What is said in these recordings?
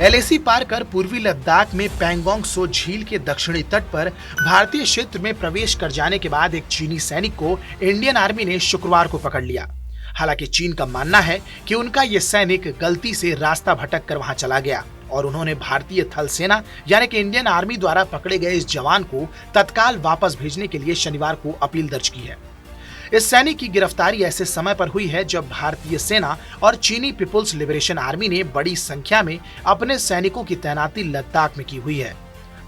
LAC पार कर पूर्वी लद्दाख में पैंगोंग सो झील के दक्षिणी तट पर भारतीय क्षेत्र में प्रवेश कर जाने के बाद एक चीनी सैनिक को इंडियन आर्मी ने शुक्रवार को पकड़ लिया। हालांकि चीन का मानना है कि उनका ये सैनिक गलती से रास्ता भटक कर वहां चला गया और उन्होंने भारतीय थल सेना यानी कि इंडियन आर्मी द्वारा पकड़े गए इस जवान को तत्काल वापस भेजने के लिए शनिवार को अपील दर्ज की है। इस सैनिक की गिरफ्तारी ऐसे समय पर हुई है जब भारतीय सेना और चीनी पीपुल्स लिबरेशन आर्मी ने बड़ी संख्या में अपने सैनिकों की तैनाती लद्दाख में की हुई है।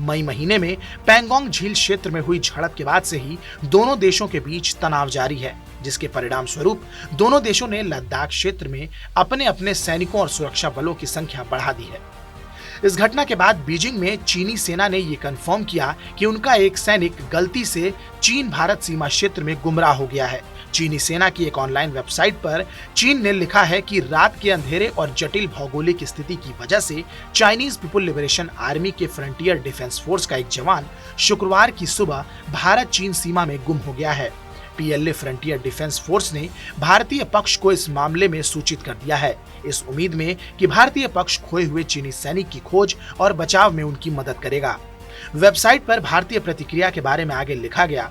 मई महीने में पैंगोंग झील क्षेत्र में हुई झड़प के बाद से ही दोनों देशों के बीच तनाव जारी है, जिसके परिणाम स्वरूप दोनों देशों ने लद्दाख क्षेत्र में अपने अपने सैनिकों और सुरक्षा बलों की संख्या बढ़ा दी है। इस घटना के बाद बीजिंग में चीनी सेना ने ये कंफर्म किया कि उनका एक सैनिक गलती से चीन भारत सीमा क्षेत्र में गुमराह हो गया है। चीनी सेना की एक ऑनलाइन वेबसाइट पर चीन ने लिखा है कि रात के अंधेरे और जटिल भौगोलिक स्थिति की वजह से चाइनीज पीपुल लिबरेशन आर्मी के फ्रंटियर डिफेंस फोर्स का एक जवान शुक्रवार की सुबह भारत चीन सीमा में गुम हो गया है। पीएलए फ्रंटियर डिफेंस फोर्स ने भारतीय पक्ष को इस मामले में सूचित कर दिया है, इस उम्मीद में कि भारतीय पक्ष खोए हुए चीनी सैनिक की खोज और बचाव में उनकी मदद करेगा। वेबसाइट पर भारतीय प्रतिक्रिया के बारे में आगे लिखा गया,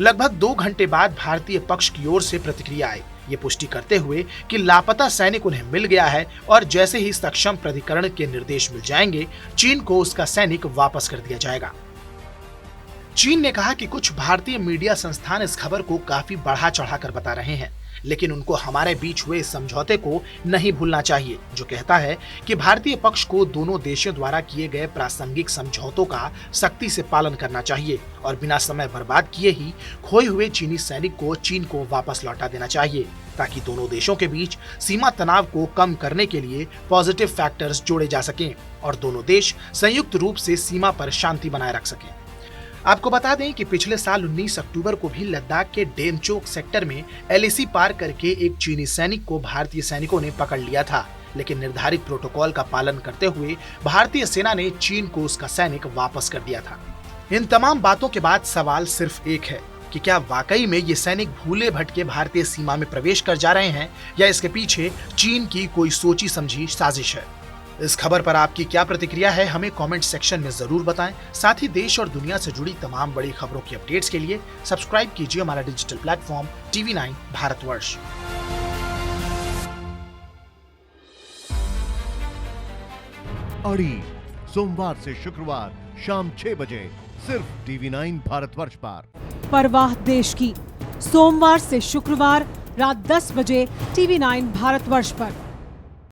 लगभग 2 घंटे बाद भारतीय पक्ष की ओर से प्रतिक्रिया आई, ये पुष्टि करते हुए कि लापता सैनिक उन्हें मिल गया है और जैसे ही सक्षम प्राधिकरण के निर्देश मिल जाएंगे, चीन को उसका सैनिक वापस कर दिया जाएगा। चीन ने कहा कि कुछ भारतीय मीडिया संस्थान इस खबर को काफी बढ़ा चढ़ाकर बता रहे हैं, लेकिन उनको हमारे बीच हुए समझौते को नहीं भूलना चाहिए, जो कहता है कि भारतीय पक्ष को दोनों देशों द्वारा किए गए प्रासंगिक समझौतों का सख्ती से पालन करना चाहिए और बिना समय बर्बाद किए ही खोए हुए चीनी सैनिक को चीन को वापस लौटा देना चाहिए, ताकि दोनों देशों के बीच सीमा तनाव को कम करने के लिए पॉजिटिव फैक्टर्स जोड़े जा सकें और दोनों देश संयुक्त रूप से सीमा पर शांति बनाए रख सकें। आपको बता दें कि पिछले साल 19 अक्टूबर को भी लद्दाख के डेमचोक सेक्टर में एलएसी पार करके एक चीनी सैनिक को भारतीय सैनिकों ने पकड़ लिया था, लेकिन निर्धारित प्रोटोकॉल का पालन करते हुए भारतीय सेना ने चीन को उसका सैनिक वापस कर दिया था। इन तमाम बातों के बाद सवाल सिर्फ एक है कि क्या वाकई में ये सैनिक भूले भटके भारतीय सीमा में प्रवेश कर जा रहे हैं या इसके पीछे चीन की कोई सोची समझी साजिश है। इस खबर पर आपकी क्या प्रतिक्रिया है, हमें कमेंट सेक्शन में जरूर बताएं। साथ ही देश और दुनिया से जुड़ी तमाम बड़ी खबरों की अपडेट्स के लिए सब्सक्राइब कीजिए हमारा डिजिटल प्लेटफॉर्म TV9 भारतवर्ष। अड़ी सोमवार से शुक्रवार शाम 6 बजे सिर्फ TV9 भारतवर्ष पर। परवाह देश की, सोमवार से शुक्रवार रात 10 बजे TV9 भारतवर्ष पर।